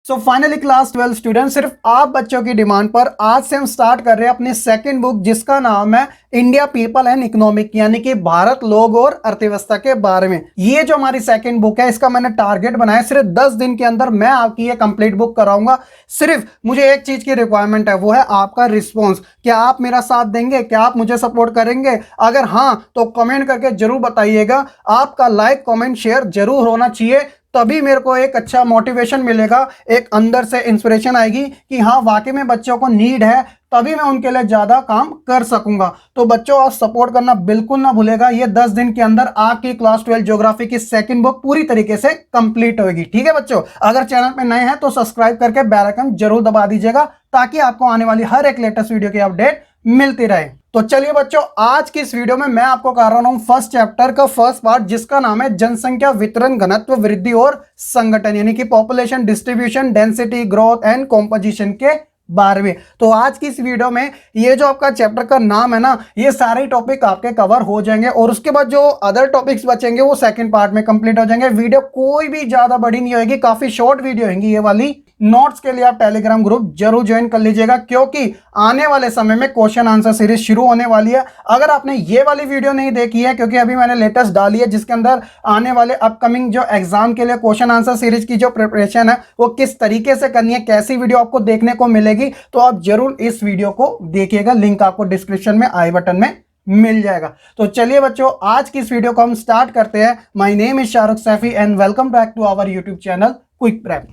So finally class 12 student, सिर्फ आप बच्चों की डिमांड पर आज से हम स्टार्ट कर रहे हैं अपनी सेकंड बुक, जिसका नाम है इंडिया पीपल एंड इकोनॉमिक, यानी कि भारत, लोग और अर्थव्यवस्था के बारे में। ये जो हमारी सेकंड बुक है, इसका मैंने टारगेट बनाया सिर्फ 10 दिन के अंदर मैं आपकी ये कंप्लीट बुक कराऊंगा। सिर्फ मुझे एक चीज की रिक्वायरमेंट है, वो है आपका रिस्पॉन्स। क्या आप मेरा साथ देंगे? क्या आप मुझे सपोर्ट करेंगे? अगर हाँ तो कमेंट करके जरूर बताइएगा। आपका लाइक कमेंट शेयर जरूर होना चाहिए, तभी मेरे को एक अच्छा मोटिवेशन मिलेगा, एक अंदर से इंस्पिरेशन आएगी कि हाँ वाकई में बच्चों को नीड है, तभी मैं उनके लिए ज्यादा काम कर सकूंगा। तो बच्चों आप सपोर्ट करना बिल्कुल ना भूलेगा। ये 10 दिन के अंदर आपकी क्लास 12 ज्योग्राफी की सेकंड बुक पूरी तरीके से कंप्लीट होगी। ठीक है बच्चों, अगर चैनल पे नए हैं तो सब्सक्राइब करके बेल आइकन जरूर दबा दीजिएगा, ताकि आपको आने वाली हर एक लेटेस्ट वीडियो की अपडेट मिलती रहे। तो चलिए बच्चों, आज की इस वीडियो में मैं आपको करा रहा हूं फर्स्ट चैप्टर का फर्स्ट पार्ट, जिसका नाम है जनसंख्या वितरण, घनत्व, वृद्धि और संगठन, यानी कि population distribution, density, growth and composition के बारे में। तो आज की इस वीडियो में ये जो आपका चैप्टर का नाम है ना, ये सारे टॉपिक आपके कवर हो जाएंगे, और उसके बाद जो अदर टॉपिक्स बचेंगे वो सेकंड पार्ट में कंप्लीट हो जाएंगे। वीडियो कोई भी ज्यादा बड़ी नहीं होगी, काफी शॉर्ट वीडियो होगी ये वाली। नोट्स के लिए आप टेलीग्राम ग्रुप जरूर ज्वाइन कर लीजिएगा, क्योंकि आने वाले समय में क्वेश्चन आंसर सीरीज शुरू होने वाली है। अगर आपने ये वाली वीडियो नहीं देखी है, क्योंकि अभी मैंने लेटेस्ट डाली है, जिसके अंदर आने वाले अपकमिंग जो एग्जाम के लिए क्वेश्चन आंसर सीरीज की जो प्रिपरेशन है वो किस तरीके से करनी है, कैसी वीडियो आपको देखने को मिलेगी, तो आप जरूर इस वीडियो को देखिएगा। लिंक आपको डिस्क्रिप्शन में आई बटन में मिल जाएगा। तो चलिए बच्चों, आज की इस वीडियो को हम स्टार्ट करते हैं। My name is Shahrukh Saifi and welcome back to our YouTube channel quick prep.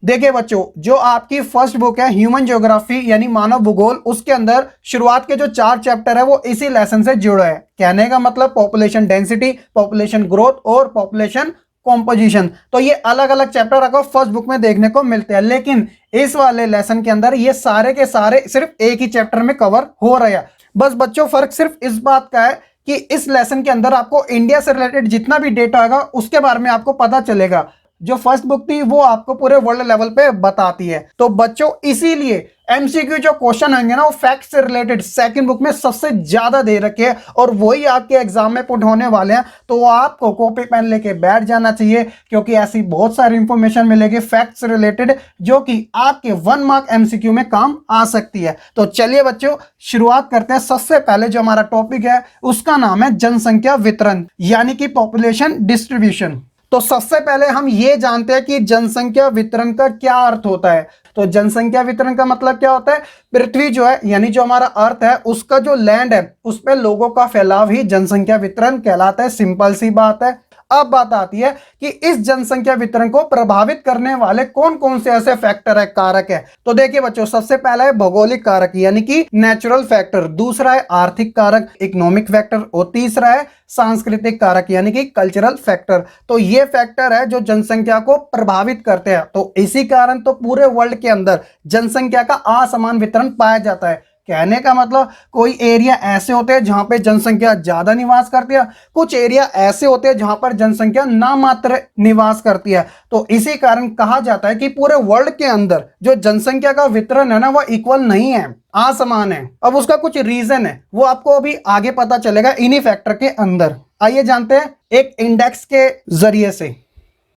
देखिए बच्चों, जो आपकी फर्स्ट बुक है ह्यूमन ज्योग्राफी यानी मानव भूगोल, उसके अंदर शुरुआत के जो 4 चैप्टर है वो इसी लेसन से जुड़े हैं। कहने का मतलब पॉपुलेशन डेंसिटी, पॉपुलेशन ग्रोथ और पॉपुलेशन कॉम्पोजिशन। तो ये अलग अलग चैप्टर आपको फर्स्ट बुक में देखने को मिलते हैं, लेकिन इस वाले लेसन के अंदर ये सारे के सारे सिर्फ एक ही चैप्टर में कवर हो रहे हैं। बस बच्चों, फर्क सिर्फ इस बात का है कि इस लेसन के अंदर आपको इंडिया से रिलेटेड जितना भी डेटा होगा उसके बारे में आपको पता चलेगा। जो फर्स्ट बुक थी वो आपको पूरे वर्ल्ड लेवल पे बताती है। तो बच्चों, इसीलिए एमसीक्यू जो क्वेश्चन आएंगे ना, वो फैक्ट से रिलेटेड सेकंड बुक में सबसे ज्यादा दे रखे हैं, और वही आपके एग्जाम में पुट होने वाले हैं। तो आपको कॉपी पेन लेके बैठ जाना चाहिए, क्योंकि ऐसी बहुत सारी इंफॉर्मेशन मिलेगी फैक्ट से रिलेटेड, जो कि आपके 1 मार्क एमसीक्यू में काम आ सकती है। तो चलिए बच्चों, शुरुआत करते हैं। सबसे पहले जो हमारा टॉपिक है उसका नाम है जनसंख्या वितरण, यानी कि पॉपुलेशन डिस्ट्रीब्यूशन। तो सबसे पहले हम ये जानते हैं कि जनसंख्या वितरण का क्या अर्थ होता है। तो जनसंख्या वितरण का मतलब क्या होता है? पृथ्वी जो है, यानी जो हमारा अर्थ है, उसका जो लैंड है उस पर लोगों का फैलाव ही जनसंख्या वितरण कहलाता है। सिंपल सी बात है। अब बात आती है कि इस जनसंख्या वितरण को प्रभावित करने वाले कौन कौन से ऐसे फैक्टर है, कारक है। तो देखिए बच्चों, सबसे पहला है भौगोलिक कारक, यानी कि नेचुरल फैक्टर। दूसरा है आर्थिक कारक, इकोनॉमिक फैक्टर। और तीसरा है सांस्कृतिक कारक, यानी कि कल्चरल फैक्टर। तो ये फैक्टर है जो जनसंख्या को प्रभावित करते हैं। तो इसी कारण तो पूरे वर्ल्ड के अंदर जनसंख्या का असमान वितरण पाया जाता है। कहने का मतलब कोई एरिया ऐसे होते हैं जहां पे जनसंख्या ज्यादा निवास करती है, कुछ एरिया ऐसे होते हैं जहां पर जनसंख्या नामात्र निवास करती है। तो इसी कारण कहा जाता है कि पूरे वर्ल्ड के अंदर जो जनसंख्या का वितरण है ना, वो इक्वल नहीं है, असमान है। अब उसका कुछ रीजन है, वो आपको अभी आगे पता चलेगा इन्हीं फैक्टर के अंदर। आइए जानते हैं एक इंडेक्स के जरिए से।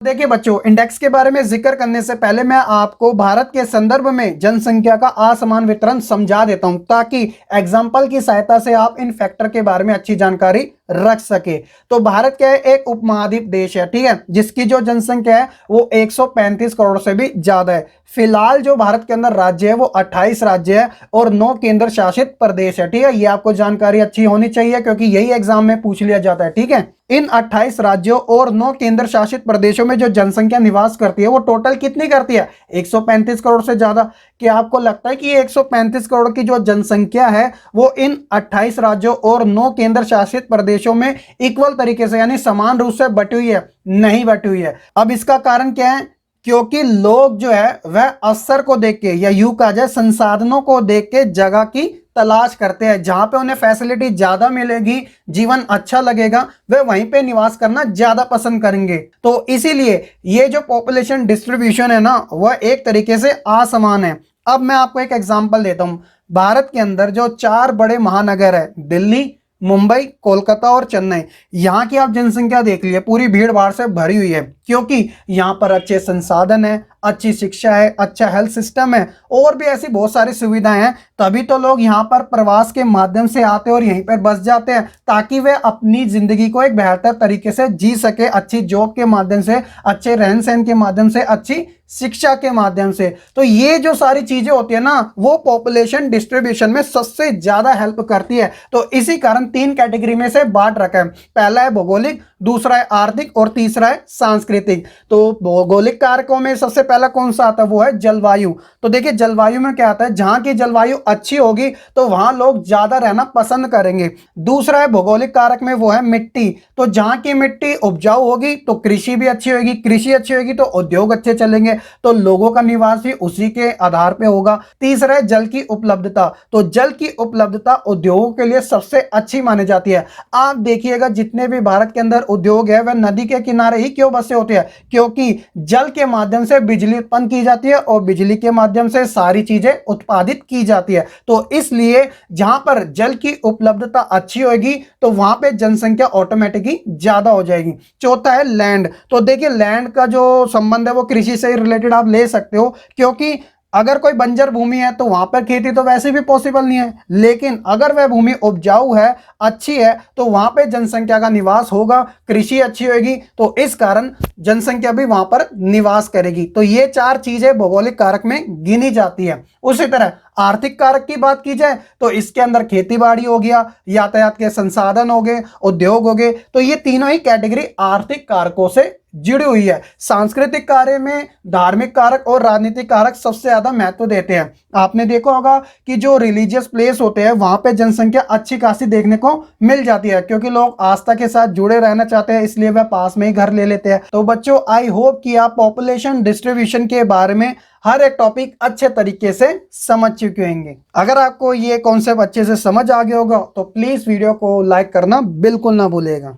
देखिए बच्चों, इंडेक्स के बारे में जिक्र करने से पहले मैं आपको भारत के संदर्भ में जनसंख्या का असमान वितरण समझा देता हूं, ताकि एग्जाम्पल की सहायता से आप इन फैक्टर के बारे में अच्छी जानकारी रख सके। तो भारत क्या है? एक उपमहाद्वीप देश है, ठीक है, जिसकी जो जनसंख्या है वो 135 करोड़ से भी ज्यादा है। फिलहाल जो भारत के अंदर राज्य है वो 28 राज्य है और 9 केंद्र शासित प्रदेश है। ठीक है, ये आपको जानकारी अच्छी होनी चाहिए, क्योंकि यही एग्जाम में पूछ लिया जाता है। ठीक है, इन 28 राज्यों और 9 केंद्र शासित प्रदेशों में जो जनसंख्या निवास करती है वो टोटल कितनी करती है? 135 करोड़ से ज्यादा। क्या आपको लगता है कि ये 135 करोड़ की जो जनसंख्या है वो इन 28 राज्यों और 9 केंद्र शासित प्रदेशों में इक्वल तरीके से, यानी समान रूप से बटी हुई है? नहीं बटी हुई है। अब इसका कारण क्या है? क्योंकि लोग जो है वह अवसर को देख के, या यूं कहा जाए संसाधनों को देख के जगह की तलाश करते हैं। जहां पे उन्हें फैसिलिटी ज्यादा मिलेगी, जीवन अच्छा लगेगा, वे वहीं पे निवास करना ज्यादा पसंद करेंगे। तो इसीलिए ये जो पॉपुलेशन डिस्ट्रीब्यूशन है ना, वह एक तरीके से असमान है। अब मैं आपको एक एग्जांपल देता हूं। भारत के अंदर जो 4 बड़े महानगर है, दिल्ली, मुंबई, कोलकाता और चेन्नई। यहाँ की आप जनसंख्या देख लीजिए, पूरी भीड़ भाड़ से भरी हुई है, क्योंकि यहाँ पर अच्छे संसाधन है, अच्छी शिक्षा है, अच्छा हेल्थ सिस्टम है और भी ऐसी बहुत सारी सुविधाएं हैं। तभी तो लोग यहाँ पर प्रवास के माध्यम से आते हैं और यहीं पर बस जाते हैं, ताकि वे अपनी जिंदगी को एक बेहतर तरीके से जी सके, अच्छी जॉब के माध्यम से, अच्छे रहन सहन के माध्यम से, अच्छी शिक्षा के माध्यम से। तो ये जो सारी चीजें होती है ना, वो पॉपुलेशन डिस्ट्रीब्यूशन में सबसे ज्यादा हेल्प करती है। तो इसी कारण 3 कैटेगरी में से बांट रखा है। पहला है भौगोलिक, दूसरा है आर्थिक और तीसरा है सांस्कृतिक। तो भौगोलिक कारकों में सबसे पहला कौन सा आता है, वो है जलवायु। तो देखिए जलवायु में क्या आता है, जहां की जलवायु अच्छी होगी तो वहां लोग ज्यादा रहना पसंद करेंगे। दूसरा है भौगोलिक कारक में, वो है मिट्टी। तो जहां की मिट्टी उपजाऊ होगी तो कृषि भी अच्छी होगी, कृषि अच्छी होगी तो उद्योग अच्छे चलेंगे, तो लोगों का निवास भी उसी के आधार पे होगा। तीसरा है जल की उपलब्धता। तो जल की उपलब्धता उद्योगों के लिए सबसे अच्छी मानी जाती है। आप देखिएगा जितने भी भारत के अंदर उद्योग है वह नदी के किनारे ही क्यों बसे होते हैं, क्योंकि जल के माध्यम से बिजली उत्पन्न की जाती है और बिजली के माध्यम से सारी चीजें उत्पादित की जाती है। तो इसलिए जहां पर जल की उपलब्धता अच्छी होगी तो वहां पे जनसंख्या ऑटोमेटिकली ज्यादा हो जाएगी। चौथा है लैंड। तो देखिए लैंड का जो संबंध है वो कृषि से रिलेटेड आप ले सकते हो, क्योंकि अगर कोई बंजर भूमि है तो वहां पर खेती तो वैसे भी पॉसिबल नहीं है, लेकिन अगर वह भूमि उपजाऊ है, अच्छी है, तो वहां पे जनसंख्या का निवास होगा, कृषि अच्छी होगी, तो इस कारण जनसंख्या भी वहां पर निवास करेगी। तो ये 4 चीजें भौगोलिक कारक में गिनी जाती है। उसी तरह आर्थिक कारक की बात की जाए तो इसके अंदर खेती बाड़ी हो गया, यातायात के संसाधन हो गए, उद्योग हो गए, तो ये तीनों ही कैटेगरी आर्थिक कारकों से जुड़ी हुई है। सांस्कृतिक कार्य में धार्मिक कारक और राजनीतिक कारक सबसे ज्यादा महत्व देते हैं। आपने देखा होगा कि जो रिलीजियस प्लेस होते हैं वहां पे जनसंख्या अच्छी खासी देखने को मिल जाती है, क्योंकि लोग आस्था के साथ जुड़े रहना चाहते हैं, इसलिए वह पास में ही घर ले लेते हैं। तो बच्चों आई होप कि आप पॉपुलेशन डिस्ट्रीब्यूशन के बारे में हर एक टॉपिक अच्छे तरीके से समझ चुके होंगे। अगर आपको ये कॉन्सेप्ट अच्छे से समझ आ गया होगा तो प्लीज वीडियो को लाइक करना बिल्कुल ना भूलिएगा।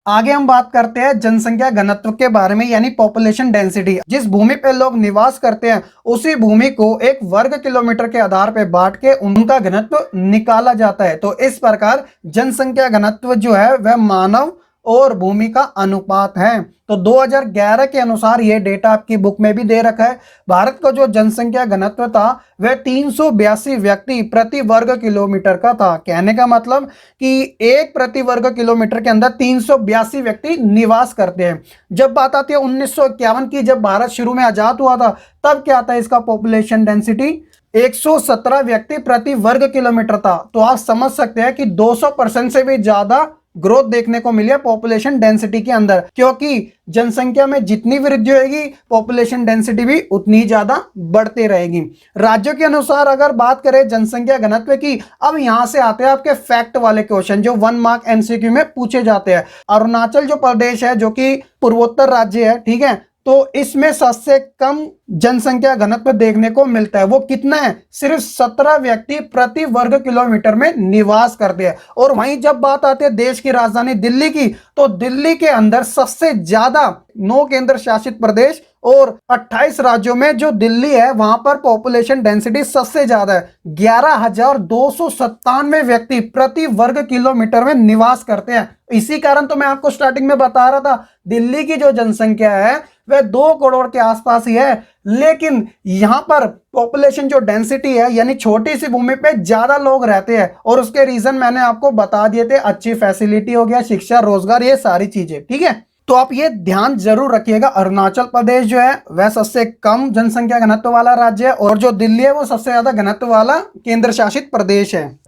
आगे हम बात करते हैं जनसंख्या घनत्व के बारे में, यानी पॉपुलेशन डेंसिटी। जिस भूमि पे लोग निवास करते हैं उसी भूमि को एक वर्ग किलोमीटर के आधार पे बांट के उनका घनत्व निकाला जाता है। तो इस प्रकार जनसंख्या घनत्व जो है वह मानव और भूमि का अनुपात है। तो 2011 के अनुसार यह डेटा आपकी बुक में भी दे रखा है। भारत का जो जनसंख्या घनत्व था वह 382 व्यक्ति प्रति वर्ग किलोमीटर का था। कहने का मतलब कि एक प्रति वर्ग किलोमीटर के अंदर 382 व्यक्ति निवास करते हैं। जब बात आती है 1951 की, जब भारत शुरू में आजाद हुआ था, तब क्या था इसका पॉपुलेशन डेंसिटी 117 व्यक्ति प्रति वर्ग किलोमीटर था। तो आप समझ सकते हैं कि 200% से भी ज्यादा ग्रोथ देखने को मिली है पॉपुलेशन डेंसिटी के अंदर, क्योंकि जनसंख्या में जितनी वृद्धि होगी पॉपुलेशन डेंसिटी भी उतनी ज्यादा बढ़ती रहेगी। राज्यों के अनुसार अगर बात करें जनसंख्या घनत्व की, अब यहां से आते हैं आपके फैक्ट वाले क्वेश्चन जो 1 मार्क एमसीक्यू में पूछे जाते हैं। अरुणाचल जो प्रदेश है जो कि पूर्वोत्तर राज्य है, ठीक है, तो इसमें सबसे कम जनसंख्या घनत्व देखने को मिलता है। वो कितना है, सिर्फ 17 व्यक्ति प्रति वर्ग किलोमीटर में निवास करते हैं। और वहीं जब बात आती है देश की राजधानी दिल्ली की, तो दिल्ली के अंदर सबसे ज्यादा 9 केंद्र शासित प्रदेश और 28 राज्यों में जो दिल्ली है वहां पर पॉपुलेशन डेंसिटी सबसे ज्यादा है। 11,297 व्यक्ति प्रति वर्ग किलोमीटर में निवास करते हैं। इसी कारण तो मैं आपको स्टार्टिंग में बता रहा था दिल्ली की जो जनसंख्या है वह 2 करोड़ के आसपास ही है, लेकिन यहां पर पॉपुलेशन जो डेंसिटी है यानी छोटी सी भूमि पे ज्यादा लोग रहते हैं। और उसके रीजन मैंने आपको बता दिए थे, अच्छी फैसिलिटी हो गया, शिक्षा, रोजगार, ये सारी चीजें, ठीक है। तो आप ये ध्यान जरूर रखिएगा, अरुणाचल प्रदेश जो है वह सबसे कम जनसंख्या घनत्व वाला राज्य है और जो दिल्ली है वो सबसे ज्यादा घनत्व वाला केंद्र शासित प्रदेश है।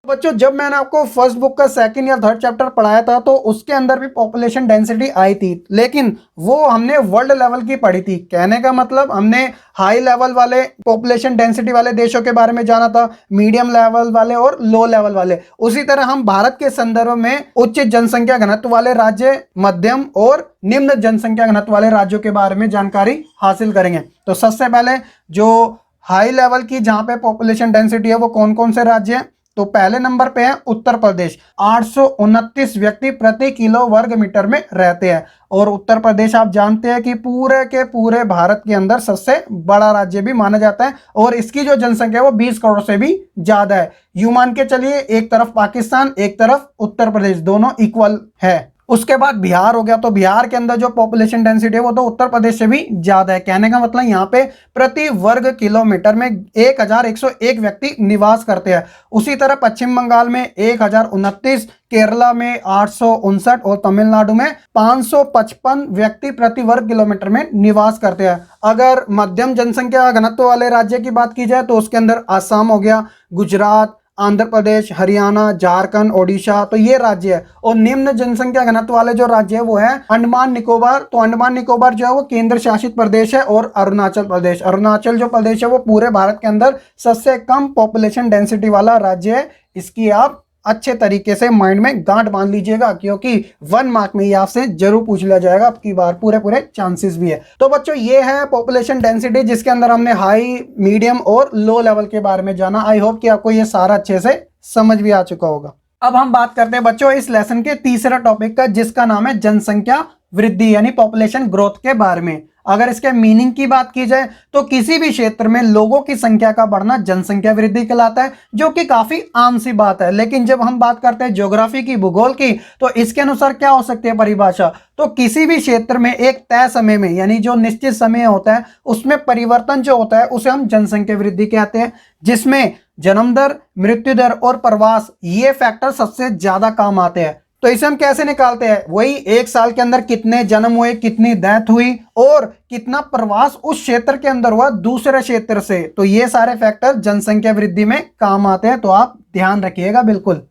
बच्चों जब मैंने आपको फर्स्ट बुक का 2nd या 3rd चैप्टर पढ़ाया था तो उसके अंदर भी पॉपुलेशन डेंसिटी आई थी, लेकिन वो हमने वर्ल्ड लेवल की पढ़ी थी। कहने का मतलब हमने हाई लेवल वाले पॉपुलेशन डेंसिटी वाले देशों के बारे में जाना था, मीडियम लेवल वाले और लो लेवल वाले। उसी तरह हम भारत के संदर्भ में उच्च जनसंख्या घनत्व वाले राज्य, मध्यम और निम्न जनसंख्या घनत्व वाले राज्यों के बारे में जानकारी हासिल करेंगे। तो सबसे पहले जो हाई लेवल की जहां पे पॉपुलेशन डेंसिटी है वो कौन कौन से राज्य हैं, तो पहले नंबर पे है उत्तर प्रदेश, 829 व्यक्ति प्रति किलो वर्ग मीटर में रहते हैं। और उत्तर प्रदेश आप जानते हैं कि पूरे के पूरे भारत के अंदर सबसे बड़ा राज्य भी माना जाता है और इसकी जो जनसंख्या है वो 20 करोड़ से भी ज्यादा है। यूं मान के चलिए एक तरफ पाकिस्तान, एक तरफ उत्तर प्रदेश, दोनों इक्वल है। उसके बाद बिहार हो गया, तो बिहार के अंदर जो पॉपुलेशन डेंसिटी है वो तो उत्तर प्रदेश से भी ज्यादा है। कहने का मतलब यहाँ पे प्रति वर्ग किलोमीटर में 1101 व्यक्ति निवास करते हैं। उसी तरह पश्चिम बंगाल में 1029, केरला में 859 और तमिलनाडु में 555 व्यक्ति प्रति वर्ग किलोमीटर में निवास करते हैं। अगर मध्यम जनसंख्या घनत्व वाले राज्य की बात की जाए तो उसके अंदर आसाम हो गया, गुजरात, आंध्र प्रदेश, हरियाणा, झारखंड, ओडिशा, तो ये राज्य है। और निम्न जनसंख्या घनत्व वाले जो राज्य है वो है अंडमान निकोबार। तो अंडमान निकोबार जो है वो केंद्र शासित प्रदेश है। और अरुणाचल प्रदेश, अरुणाचल जो प्रदेश है वो पूरे भारत के अंदर सबसे कम पॉपुलेशन डेंसिटी वाला राज्य है। इसकी आप अच्छे तरीके से माइंड में गांठ बांध लीजिएगा, क्योंकि 1 मार्क में ये आपसे जरूर पूछ लिया जाएगा अब की बार, पूरे चांसेस भी है। तो बच्चों ये है पॉपुलेशन डेंसिटी, जिसके अंदर हमने हाई, मीडियम और लो लेवल के बारे में जाना। आई होप कि आपको ये सारा अच्छे से समझ भी आ चुका होगा। अब हम बात करते हैं बच्चों इस लेसन के तीसरा टॉपिक का, जिसका नाम है जनसंख्या वृद्धि यानी पॉपुलेशन ग्रोथ के बारे में। अगर इसके मीनिंग की बात की जाए तो किसी भी क्षेत्र में लोगों की संख्या का बढ़ना जनसंख्या वृद्धि कहलाता है, जो कि काफी आम सी बात है। लेकिन जब हम बात करते हैं ज्योग्राफी की, भूगोल की, तो इसके अनुसार क्या हो सकती है परिभाषा, तो किसी भी क्षेत्र में एक तय समय में यानी जो निश्चित समय होता है उसमें परिवर्तन जो होता है उसे हम जनसंख्या वृद्धि कहते हैं, जिसमें जन्म दर, मृत्यु दर और प्रवास ये फैक्टर सबसे ज्यादा काम आते हैं। तो इसे हम कैसे निकालते हैं, वही एक साल के अंदर कितने जन्म हुए, कितनी डेथ हुई और कितना प्रवास उस क्षेत्र के अंदर हुआ दूसरे क्षेत्र से। तो ये सारे फैक्टर जनसंख्या वृद्धि में काम आते हैं, तो आप ध्यान रखिएगा बिल्कुल।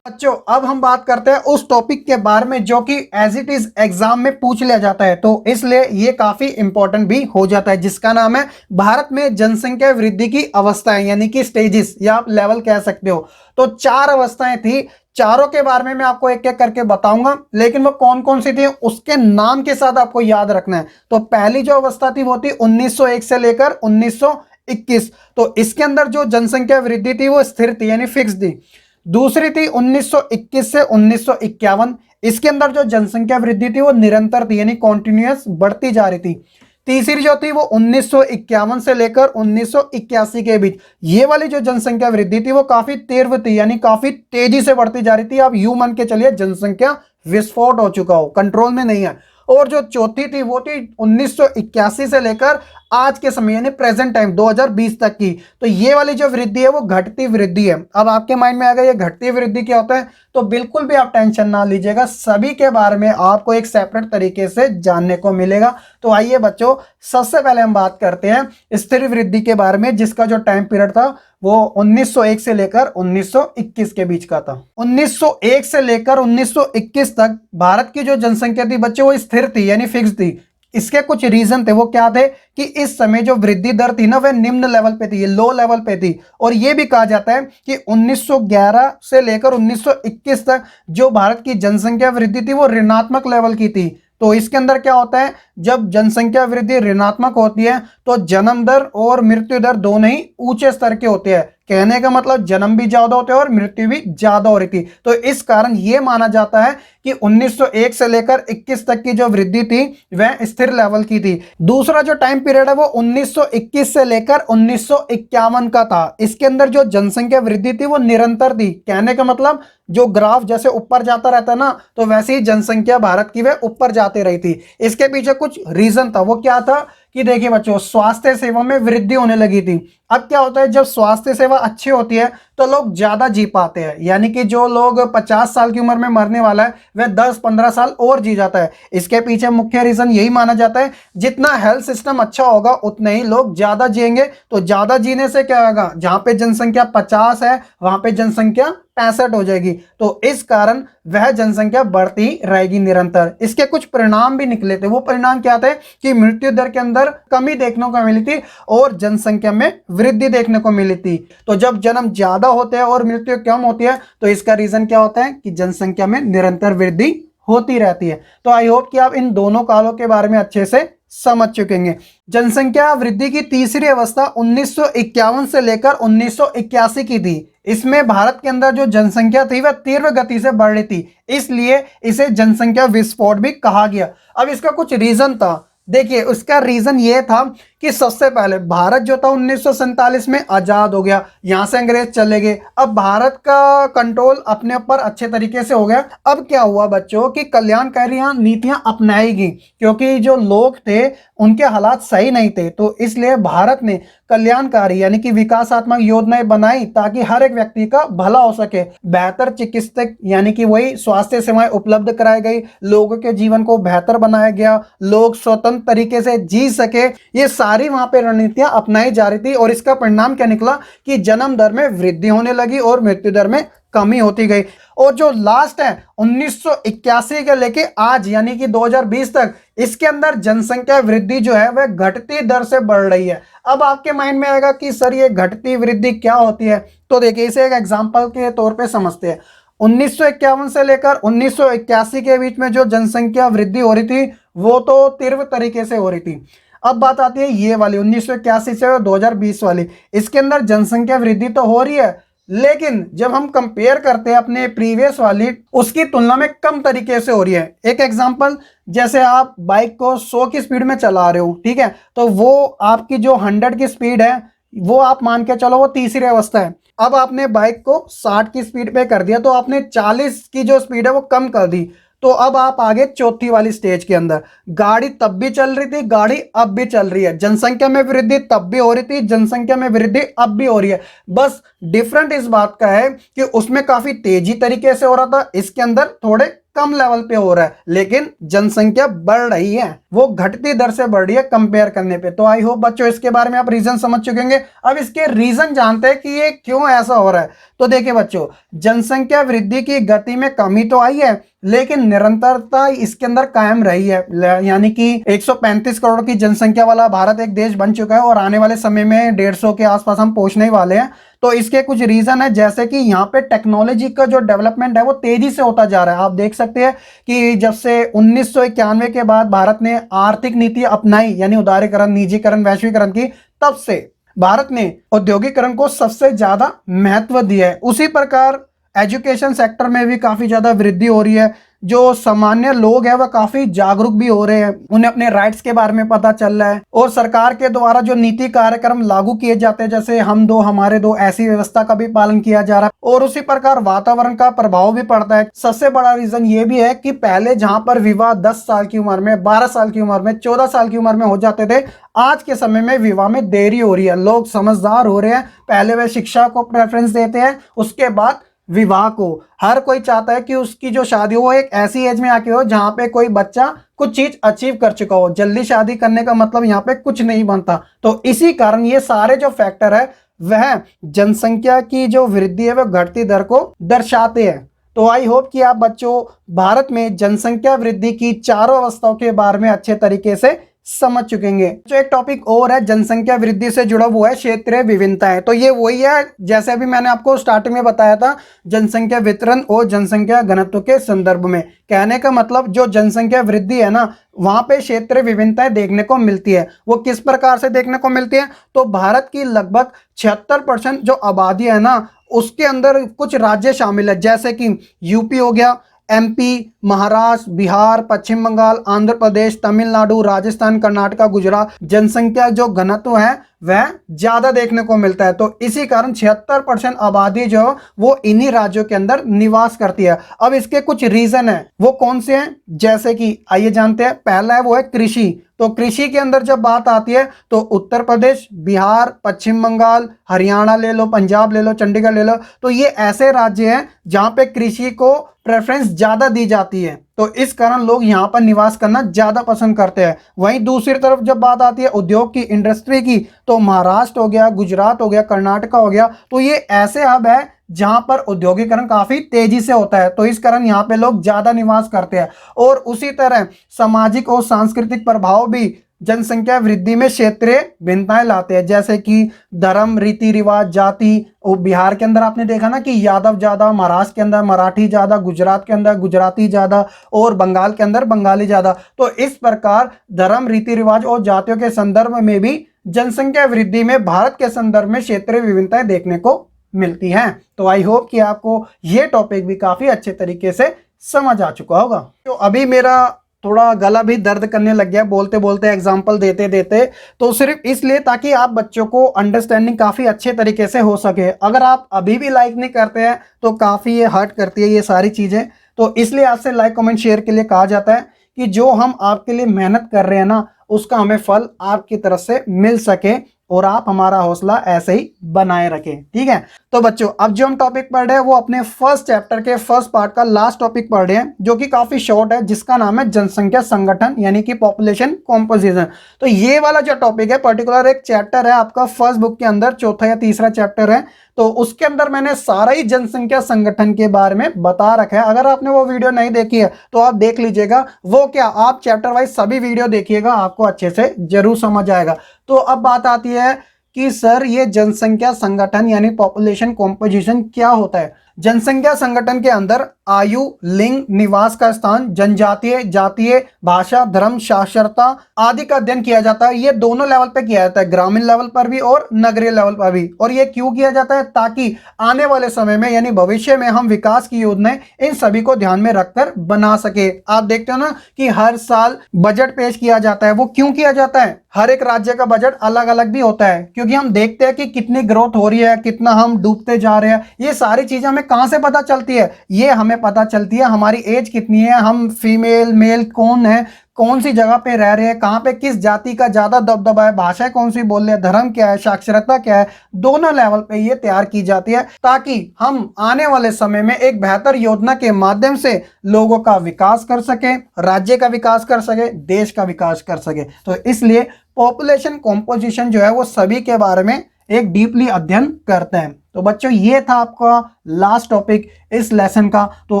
बच्चों अब हम बात करते हैं उस टॉपिक के बारे में जो कि एज इट इज एग्जाम में पूछ लिया जाता है, तो इसलिए ये काफी इंपॉर्टेंट भी हो जाता है, जिसका नाम है भारत में जनसंख्या वृद्धि की अवस्थाएं यानी कि स्टेजेस, या आप लेवल कह सकते हो। तो 4 अवस्थाएं थी, चारों के बारे में मैं आपको एक एक करके बताऊंगा, लेकिन वो कौन कौन सी थी उसके नाम के साथ आपको याद रखना है। तो पहली जो अवस्था थी वो थी 1901 से लेकर 1921, तो इसके अंदर जो जनसंख्या वृद्धि थी वो स्थिर थी यानी फिक्स थी। दूसरी थी 1921 से 1951, इसके अंदर जो जनसंख्या वृद्धि थी वो निरंतर थी यानी कॉन्टिन्यूअस बढ़ती जा रही थी। तीसरी जो थी वो 1951 से लेकर 1981 के बीच, ये वाली जो जनसंख्या वृद्धि थी वो काफी तीव्र थी यानी काफी तेजी से बढ़ती जा रही थी। आप यूं मान के चलिए जनसंख्या विस्फोट हो चुका हो, कंट्रोल में नहीं है। और जो चौथी थी वो थी 1981 से लेकर आज के समय यानी प्रेजेंट टाइम 2020 तक की। तो ये वाली जो वृद्धि है वो घटती वृद्धि है। अब आपके माइंड में आएगा ये घटती वृद्धि क्या होता है, तो बिल्कुल भी आप टेंशन ना लीजिएगा, सभी के बारे में आपको एक सेपरेट तरीके से जानने को मिलेगा। तो आइए बच्चों सबसे पहले हम बात करते हैं स्थिर वृद्धि के बारे में, जिसका जो टाइम पीरियड था वो 1901 से लेकर 1921 के बीच का था। 1901 से लेकर 1921 तक भारत की जो जनसंख्या थी बच्चों वो स्थिर थी यानी फिक्स थी। इसके कुछ रीजन थे, वो क्या थे कि इस समय जो वृद्धि दर थी ना वह निम्न लेवल पे थी, ये लो लेवल पे थी। और ये भी कहा जाता है कि 1911 से लेकर 1921 तक जो भारत की जनसंख्या वृद्धि थी वो ऋणात्मक लेवल की थी। तो इसके अंदर क्या होता है, जब जनसंख्या वृद्धि ऋणात्मक होती है तो जन्म दर और मृत्यु दर दोनों ही ऊंचे स्तर के होते हैं। कहने का मतलब जन्म भी ज्यादा होते हैं और मृत्यु भी ज्यादा हो रही थी। तो इस कारण यह माना जाता है कि 1901 से लेकर 21 तक की जो वृद्धि थी वह स्थिर लेवल की थी। दूसरा जो टाइम पीरियड है वो 1921 से लेकर 1951 का था। इसके अंदर जो जनसंख्या वृद्धि थी वो निरंतर थी। कहने का मतलब जो ग्राफ जैसे ऊपर जाता रहता ना, तो वैसे ही जनसंख्या भारत की वह ऊपर जाती रही थी। इसके पीछे कुछ रीजन था, वो क्या था कि देखिए बच्चों स्वास्थ्य सेवा में वृद्धि होने लगी थी। अब क्या होता है, जब स्वास्थ्य सेवा अच्छी होती है तो लोग ज्यादा जी पाते हैं, यानी कि जो लोग 50 साल की उम्र में मरने वाला है वह 10-15 साल और जी जाता है। इसके पीछे मुख्य रीजन यही माना जाता है, जितना हेल्थ सिस्टम अच्छा होगा उतने ही लोग ज्यादा जिएंगे। तो ज्यादा जीने से क्या होगा, जहां पे जनसंख्या 50 है वहां पे जनसंख्या 65 हो जाएगी। तो इस कारण वह जनसंख्या बढ़ती रहेगी निरंतर। इसके कुछ परिणाम भी निकले थे। वो परिणाम क्या थे कि मृत्यु दर के अंदर कमी देखने को मिली थी और जनसंख्या में वृद्धि देखने को मिली थी। तो जब जन्म ज्यादा होते हैं और मृत्यु कम होती है तो इसका रीजन क्या होता है कि जनसंख्या में निरंतर वृद्धि होती रहती है। तो आई होप कि आप इन दोनों कालों के बारे में अच्छे से समझ चुकेंगे। जनसंख्या वृद्धि की तीसरी अवस्था 1951 से लेकर 1981 की थी। इसमें भारत के अंदर जो जनसंख्या थी वह तीव्र गति से बढ़ रही थी, इसलिए इसे जनसंख्या विस्फोट भी कहा गया। अब इसका कुछ रीजन था। देखिए, उसका रीजन ये था कि सबसे पहले भारत जो था 1947 में आजाद हो गया, यहां से अंग्रेज चले गए। अब भारत का कंट्रोल अपने ऊपर अच्छे तरीके से हो गया। अब क्या हुआ बच्चों कि कल्याणकारी नीतियां अपनाई गई, क्योंकि जो लोग थे उनके हालात सही नहीं थे, तो इसलिए भारत ने कल्याणकारी यानी कि विकासात्मक योजनाएं बनाई ताकि हर एक व्यक्ति का भला हो सके। बेहतर चिकित्सक यानी कि वही स्वास्थ्य सेवाएं उपलब्ध कराई गई, लोगों के जीवन को बेहतर बनाया गया, लोग स्वतंत्र तरीके से जी सके। ये सारी वहां पे रणनीतियां अपनाई जा रही थी और इसका परिणाम क्या निकला कि जन्म दर में वृद्धि होने लगी और मृत्यु दर में कमी होती गई। और जो लास्ट है 1981 के लेके आज यानी कि 2020 तक, इसके अंदर जनसंख्या वृद्धि जो है वह घटती दर से बढ़ रही है। अब आपके माइंड में आएगा कि सर ये घटती वृद्धि क्या होती है, तो देखिए इसे एक एग्जांपल के तौर पे समझते हैं। 1951 से लेकर 1981 के बीच में जो जनसंख्या वृद्धि हो रही थी वो तो तीव्र तरीके से हो रही थी। अब बात आती है ये वाली 1981 से 2020 वाली, इसके अंदर जनसंख्या वृद्धि तो हो रही है, लेकिन जब हम कंपेयर करते हैं अपने प्रीवियस वाली, उसकी तुलना में कम तरीके से हो रही है। एक एग्जांपल, जैसे आप बाइक को 100 की स्पीड में चला रहे हो, ठीक है, तो वो आपकी जो 100 की स्पीड है वो आप मान के चलो वो तीसरी अवस्था है। अब आपने बाइक को 60 की स्पीड पे कर दिया, तो आपने 40 की जो स्पीड है वो कम कर दी, तो अब आप आगे चौथी वाली स्टेज के अंदर। गाड़ी तब भी चल रही थी, गाड़ी अब भी चल रही है, जनसंख्या में वृद्धि तब भी हो रही थी, जनसंख्या में वृद्धि अब भी हो रही है। बस डिफरेंट इस बात का है कि उसमें काफी तेजी तरीके से हो रहा था, इसके अंदर थोड़े कम लेवल पे हो रहा है, लेकिन जनसंख्या बढ़ रही है, वो घटती दर से बढ़ रही है कंपेयर करने पे। तो आई होप बच्चों इसके बारे में आप रीजन समझ चुके होंगे। अब इसके रीजन जानते हैं कि ये क्यों ऐसा हो रहा है। तो देखिए बच्चों, जनसंख्या वृद्धि की गति में कमी तो आई है, लेकिन निरंतरता इसके अंदर कायम रही है। यानी कि 135 करोड़ की जनसंख्या वाला भारत एक देश बन चुका है और आने वाले समय में 150 के आसपास हम पहुंचने वाले हैं। तो इसके कुछ रीजन है, जैसे कि यहाँ पे टेक्नोलॉजी का जो डेवलपमेंट है वो तेजी से होता जा रहा है। आप देख सकते हैं कि जब से 1991 के बाद भारत ने आर्थिक नीति अपनाई, यानी उदारीकरण, निजीकरण, वैश्वीकरण की, तब से भारत ने औद्योगिकरण को सबसे ज्यादा महत्व दिया है। उसी प्रकार एजुकेशन सेक्टर में भी काफी ज्यादा वृद्धि हो रही है। जो सामान्य लोग हैं वह काफी जागरूक भी हो रहे हैं, उन्हें अपने राइट्स के बारे में पता चल रहा है, और सरकार के द्वारा जो नीति कार्यक्रम लागू किए जाते हैं, जैसे हम दो हमारे दो, ऐसी व्यवस्था का भी पालन किया जा रहा है। और उसी प्रकार वातावरण का प्रभाव भी पड़ता है। सबसे बड़ा रीजन ये भी है कि पहले जहां पर विवाह 10 साल की उम्र में, 12 साल की उम्र में, 14 साल की उम्र में हो जाते थे, आज के समय में विवाह में देरी हो रही है। लोग समझदार हो रहे हैं, पहले वे शिक्षा को प्रेफरेंस देते हैं, उसके बाद विवाह को। हर कोई चाहता है कि उसकी जो शादी हो वो एक ऐसी एज में आके हो जहां पे कोई बच्चा कुछ चीज अचीव कर चुका हो। जल्दी शादी करने का मतलब यहाँ पे कुछ नहीं बनता। तो इसी कारण ये सारे जो फैक्टर है वह जनसंख्या की जो वृद्धि है वह घटती दर को दर्शाते हैं। तो आई होप कि आप बच्चों भारत में जनसंख्या वृद्धि की चारों अवस्थाओं के बारे में अच्छे तरीके से समझ चुकेंगे। जो एक टॉपिक और है जनसंख्या वृद्धि से जुड़ा हुआ है क्षेत्रीय विभिन्नताएं। तो ये वही है जैसे अभी मैंने आपको स्टार्टिंग में बताया था, जनसंख्या वितरण और जनसंख्या घनत्व के संदर्भ में। कहने का मतलब जो जनसंख्या वृद्धि है ना, वहां पे क्षेत्रीय विभिन्नताएं देखने को मिलती है। वो किस प्रकार से देखने को मिलती है, तो भारत की लगभग 76% जो आबादी है ना, उसके अंदर कुछ राज्य शामिल है, जैसे कि यूपी हो गया, एमपी, महाराष्ट्र, बिहार, पश्चिम बंगाल, आंध्र प्रदेश, तमिलनाडु, राजस्थान, कर्नाटक, गुजरात। जनसंख्या जो घनत्व है वह ज्यादा देखने को मिलता है। तो इसी कारण 76% आबादी जो वो इन्हीं राज्यों के अंदर निवास करती है। अब इसके कुछ रीजन है, वो कौन से हैं, जैसे कि आइए जानते हैं। पहला है वो है कृषि। तो कृषि के अंदर जब बात आती है तो उत्तर प्रदेश, बिहार, पश्चिम बंगाल, हरियाणा ले लो, पंजाब ले लो, चंडीगढ़ ले लो, तो ये ऐसे राज्य हैं जहां पे कृषि को प्रेफरेंस ज्यादा दी जाती है। तो इस कारण लोग यहाँ पर निवास करना ज्यादा पसंद करते हैं। वहीं दूसरी तरफ जब बात आती है उद्योग की, इंडस्ट्री की, तो महाराष्ट्र हो गया, गुजरात हो गया, कर्नाटक हो गया, तो ये ऐसे हब है जहां पर औद्योगिकरण काफी तेजी से होता है। तो इस कारण यहाँ पे लोग ज्यादा निवास करते हैं। और उसी तरह सामाजिक और सांस्कृतिक प्रभाव भी जनसंख्या वृद्धि में क्षेत्रीय भिन्नताएं लाते हैं, जैसे कि धर्म, रीति रिवाज, जाति। और बिहार के अंदर आपने देखा ना कि यादव ज्यादा, महाराष्ट्र के अंदर मराठी ज्यादा, गुजरात के अंदर गुजराती ज्यादा, और बंगाल के अंदर बंगाली ज्यादा। तो इस प्रकार धर्म, रीति रिवाज और जातियों के संदर्भ में भी जनसंख्या वृद्धि में भारत के संदर्भ में क्षेत्रीय विभिन्नताएं देखने को मिलती हैं। तो आई होप कि आपको ये टॉपिक भी काफ़ी अच्छे तरीके से समझ आ चुका होगा। तो अभी मेरा थोड़ा गला भी दर्द करने लग गया बोलते बोलते, एग्जाम्पल देते देते, तो सिर्फ इसलिए ताकि आप बच्चों को अंडरस्टैंडिंग काफ़ी अच्छे तरीके से हो सके। अगर आप अभी भी लाइक नहीं करते हैं तो काफ़ी ये हर्ट करती है ये सारी चीज़ें। तो इसलिए आपसे लाइक कमेंट शेयर के लिए कहा जाता है कि जो हम आपके लिए मेहनत कर रहे हैं ना, उसका हमें फल आपकी तरफ से मिल सके और आप हमारा हौसला ऐसे ही बनाए रखें। ठीक है, तो बच्चों अब जो हम टॉपिक पढ़ रहे हैं वो अपने फर्स्ट चैप्टर के फर्स्ट पार्ट का लास्ट टॉपिक पढ़ रहे हैं, जो कि काफी शॉर्ट है, जिसका नाम है जनसंख्या संगठन यानी कि पॉपुलेशन कॉम्पोजिशन। तो ये वाला जो टॉपिक है पर्टिकुलर एक चैप्टर है आपका फर्स्ट बुक के अंदर, चौथा या तीसरा चैप्टर है। तो उसके अंदर मैंने सारा ही जनसंख्या संगठन के बारे में बता रखा है। अगर आपने वो वीडियो नहीं देखी है तो आप देख लीजिएगा। वो क्या, आप चैप्टर वाइज सभी वीडियो देखिएगा, आपको अच्छे से जरूर समझ आएगा। तो अब बात आती है कि सर ये जनसंख्या संगठन यानी पॉपुलेशन कॉम्पोजिशन क्या होता है। जनसंख्या संगठन के अंदर आयु, लिंग, निवास का स्थान, जनजातीय, जातीय, भाषा, धर्म, साक्षरता आदि का अध्ययन किया जाता है। ये दोनों लेवल पे किया जाता है, ग्रामीण लेवल पर भी और नगरीय लेवल पर भी। और ये क्यों किया जाता है, ताकि आने वाले समय में यानी भविष्य में हम विकास की योजनाएं इन सभी को ध्यान में रखकर बना सके। आप देखते हो ना कि हर साल बजट पेश किया जाता है। वो क्यों किया जाता है, हर एक राज्य का बजट अलग अलग भी होता है, क्योंकि हम देखते हैं कि कितनी ग्रोथ हो रही है, कितना हम डूबते जा रहे हैं। ये सारी चीजें हमें कहां से पता चलती है, ये हमें पता चलती है हमारी एज कितनी है, हम फीमेल मेल कौन है, कौन सी जगह पे रह रहे हैं, कहां पे किस जाति का ज्यादा दबदबा है, भाषाएं कौन सी बोल रहे हैं, धर्म क्या है, साक्षरता क्या है। दोनों लेवल पे ये तैयार की जाती है ताकि हम आने वाले समय में एक बेहतर योजना के माध्यम से लोगों का विकास कर सके, राज्य का विकास कर सके, देश का विकास कर सके। तो इसलिए पॉपुलेशन कॉम्पोजिशन जो है वो सभी के बारे में एक डीपली अध्ययन करते हैं। तो बच्चों ये था आपका लास्ट टॉपिक इस लेसन का। तो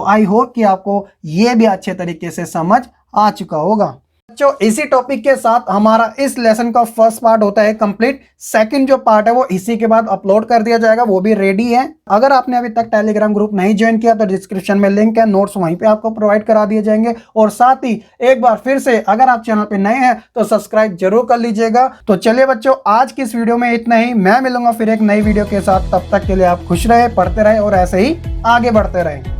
आई होप कि आपको ये भी अच्छे तरीके से समझ आ चुका होगा। बच्चों इसी टॉपिक के साथ हमारा इस लेसन का फर्स्ट पार्ट होता है कंप्लीट। सेकंड जो पार्ट है वो इसी के बाद अपलोड कर दिया जाएगा, वो भी रेडी है। अगर आपने अभी तक टेलीग्राम ग्रुप नहीं ज्वाइन किया तो डिस्क्रिप्शन में लिंक है, नोट्स वहीं पे आपको प्रोवाइड करा दिए जाएंगे। और साथ ही एक बार फिर से अगर आप चैनल पे नए हैं तो सब्सक्राइब जरूर कर लीजिएगा। तो चलिए बच्चों आज की इस वीडियो में इतना ही। मैं मिलूंगा फिर एक नई वीडियो के साथ, तब तक के लिए आप खुश रहे, पढ़ते रहे और ऐसे ही आगे बढ़ते रहे।